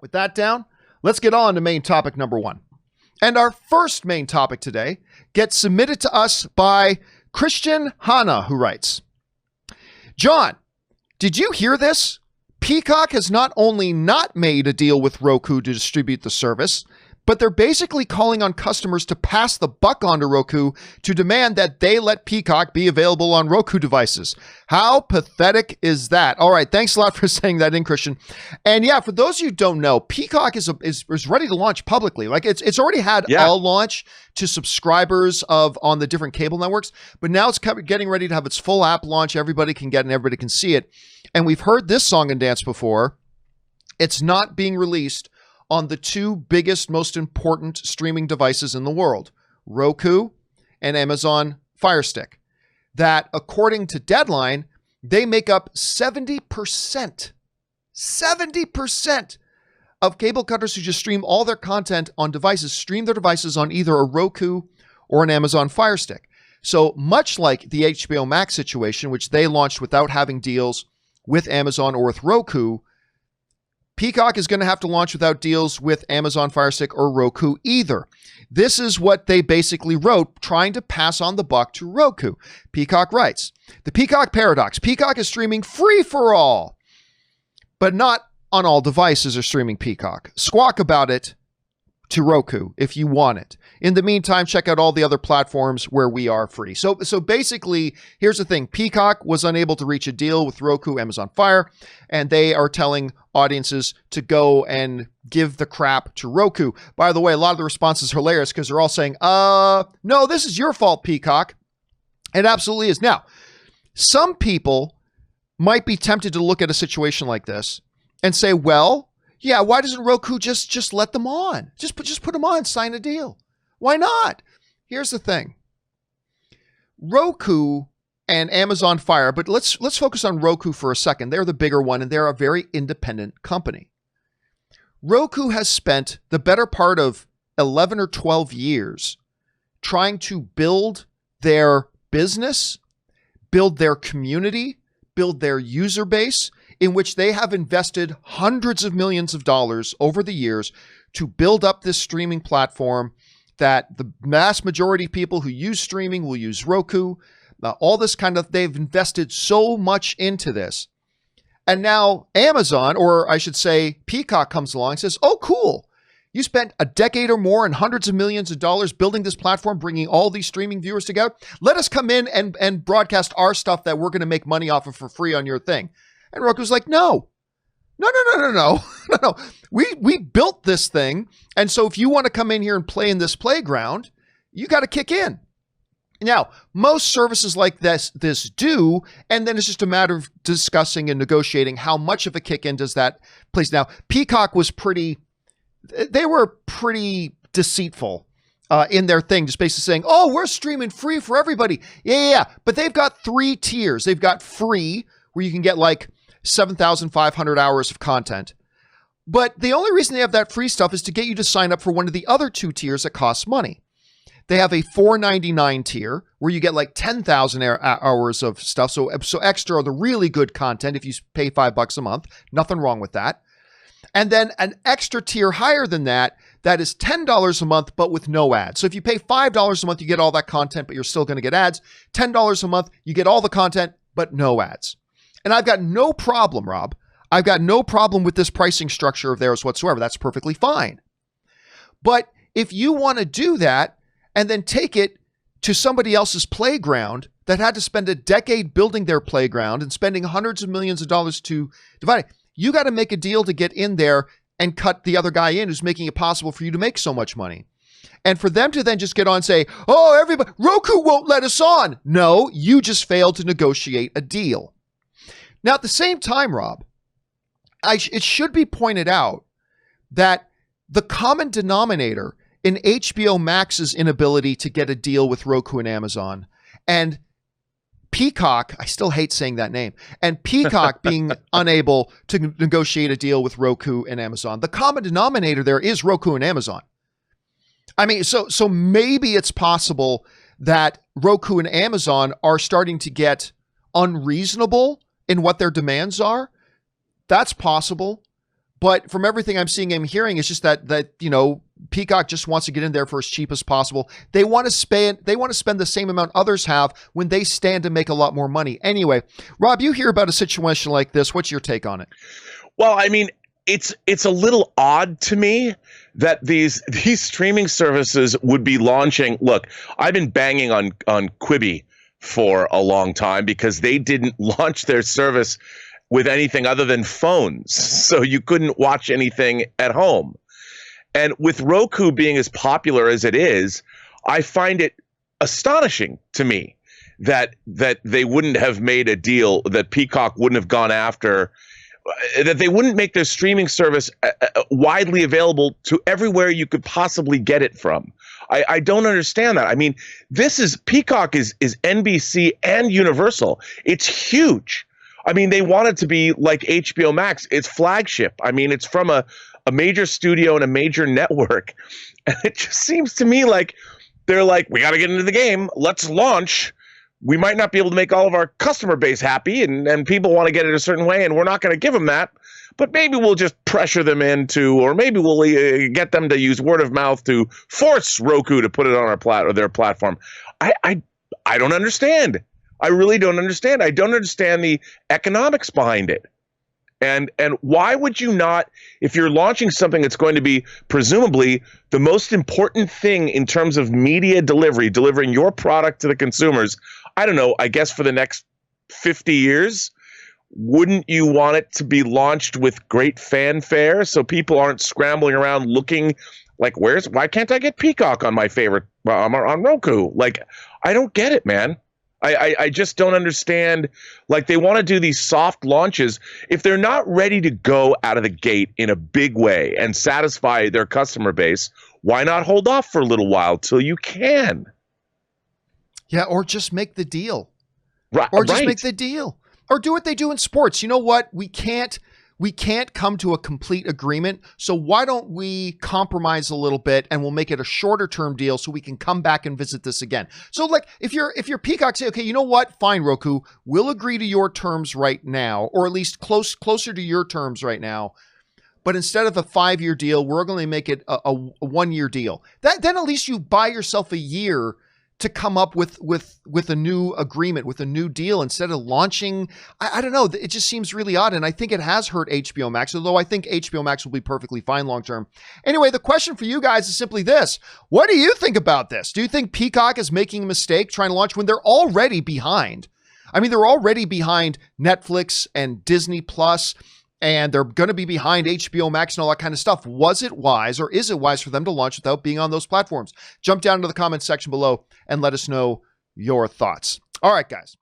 With that down, let's get on to main topic number one. And our first main topic today gets submitted to us by Christian Hanna, who writes, John, did you hear this? Peacock has not only not made a deal with Roku to distribute the service, but they're basically calling on customers to pass the buck on to Roku to demand that they let Peacock be available on Roku devices. How pathetic is that? All right, thanks a lot for saying that in, Christian. And yeah, for those of you who don't know, Peacock is ready to launch publicly. Like it's already had a launch to subscribers on the different cable networks, but now it's getting ready to have its full app launch. Everybody can get and everybody can see it. And we've heard this song and dance before. It's not being released on the two biggest, most important streaming devices in the world, Roku and Amazon Fire Stick, that according to Deadline, they make up 70% of cable cutters who just stream all their content on devices, stream their devices on either a Roku or an Amazon Fire Stick. So much like the HBO Max situation, which they launched without having deals with Amazon or with Roku, Peacock is going to have to launch without deals with Amazon Fire Stick or Roku either. This is what they basically wrote, trying to pass on the buck to Roku. Peacock writes, the Peacock paradox. Peacock is streaming free for all, but not on all devices are streaming Peacock. Squawk about it to Roku if you want it. In the meantime, check out all the other platforms where we are free. So basically, here's the thing. Peacock was unable to reach a deal with Roku, Amazon Fire, and they are telling audiences to go and give the crap to Roku. By the way, a lot of the responses are hilarious because they're all saying, no, this is your fault, Peacock. It absolutely is. Now, some people might be tempted to look at a situation like this and say, well, yeah, why doesn't Roku just let them on? Just put them on, sign a deal. Why not? Here's the thing. Roku and Amazon Fire, but let's focus on Roku for a second. They're the bigger one, and they're a very independent company. Roku has spent the better part of 11 or 12 years trying to build their business, build their community, build their user base, in which they have invested hundreds of millions of dollars over the years to build up this streaming platform that the mass majority of people who use streaming will use Roku. All this kind of, they've invested so much into this. And now Amazon, or I should say Peacock, comes along and says, oh, cool. You spent a decade or more and hundreds of millions of dollars building this platform, bringing all these streaming viewers together. Let us come in and broadcast our stuff that we're going to make money off of for free on your thing. And Roku's like, no. We built this thing. And so if you want to come in here and play in this playground, you got to kick in. Now, most services like this do, and then it's just a matter of discussing and negotiating how much of a kick in does that place. Now, Peacock was pretty deceitful in their thing, just basically saying, oh, we're streaming free for everybody. Yeah. But they've got 3 tiers. They've got free, where you can get like 7,500 hours of content. But the only reason they have that free stuff is to get you to sign up for one of the other 2 tiers that costs money. They have a $4.99 tier where you get like 10,000 hours of stuff. So extra are the really good content if you pay $5 a month. Nothing wrong with that. And then an extra tier higher than that is $10 a month, but with no ads. So if you pay $5 a month, you get all that content, but you're still going to get ads. $10 a month, you get all the content, but no ads. And I've got no problem, Rob. I've got no problem with this pricing structure of theirs whatsoever. That's perfectly fine. But if you want to do that and then take it to somebody else's playground that had to spend a decade building their playground and spending hundreds of millions of dollars to divide it, you got to make a deal to get in there and cut the other guy in who's making it possible for you to make so much money. And for them to then just get on and say, oh, everybody, Roku won't let us on. No, you just failed to negotiate a deal. Now, at the same time, Rob, it should be pointed out that the common denominator in HBO Max's inability to get a deal with Roku and Amazon, and Peacock, I still hate saying that name, and Peacock being unable to negotiate a deal with Roku and Amazon, the common denominator there is Roku and Amazon. I mean, so maybe it's possible that Roku and Amazon are starting to get unreasonable in what their demands are. That's possible. But from everything I'm seeing and hearing, it's just that Peacock just wants to get in there for as cheap as possible. They want to spend the same amount others have when they stand to make a lot more money. Anyway, Rob, you hear about a situation like this. What's your take on it? Well, I mean, it's a little odd to me that these streaming services would be launching. Look, I've been banging on Quibi for a long time because they didn't launch their service with anything other than phones, so you couldn't watch anything at home. And with Roku being as popular as it is, I find it astonishing to me that they wouldn't have made a deal, that Peacock wouldn't have gone after, that they wouldn't make their streaming service widely available to everywhere you could possibly get it from. I don't understand that. I mean, Peacock is NBC and Universal. It's huge. I mean, they want it to be like HBO Max. It's flagship. I mean, it's from a major studio and a major network. And it just seems to me like they're like, we got to get into the game. Let's launch. We might not be able to make all of our customer base happy, and people want to get it a certain way, and we're not going to give them that. But maybe we'll just pressure them into, or maybe we'll get them to use word of mouth to force Roku to put it on their platform. I don't understand. I really don't understand. I don't understand the economics behind it. And why would you not, if you're launching something that's going to be presumably the most important thing in terms of media delivery, delivering your product to the consumers, I don't know, I guess for the next 50 years, wouldn't you want it to be launched with great fanfare so people aren't scrambling around looking like, why can't I get Peacock on my favorite, on Roku? Like, I don't get it, man. I just don't understand. Like, they want to do these soft launches. If they're not ready to go out of the gate in a big way and satisfy their customer base, why not hold off for a little while till you can? Yeah, or just make the deal. Right. Or just make the deal. Or do what they do in sports. You know what? We can't come to a complete agreement. So why don't we compromise a little bit and we'll make it a shorter term deal so we can come back and visit this again. So like if you're Peacock, say, okay, you know what? Fine, Roku, we'll agree to your terms right now, or at least closer to your terms right now. But instead of a 5-year deal, we're going to make it a 1-year deal. Then at least you buy yourself a year to come up with a new agreement, with a new deal, instead of launching. I don't know. It just seems really odd. And I think it has hurt HBO Max, although I think HBO Max will be perfectly fine long-term. Anyway, the question for you guys is simply this. What do you think about this? Do you think Peacock is making a mistake trying to launch when they're already behind? I mean, they're already behind Netflix and Disney Plus, and they're going to be behind HBO Max and all that kind of stuff. Was it wise, or is it wise for them to launch without being on those platforms? Jump down into the comments section below and let us know your thoughts. All right, guys.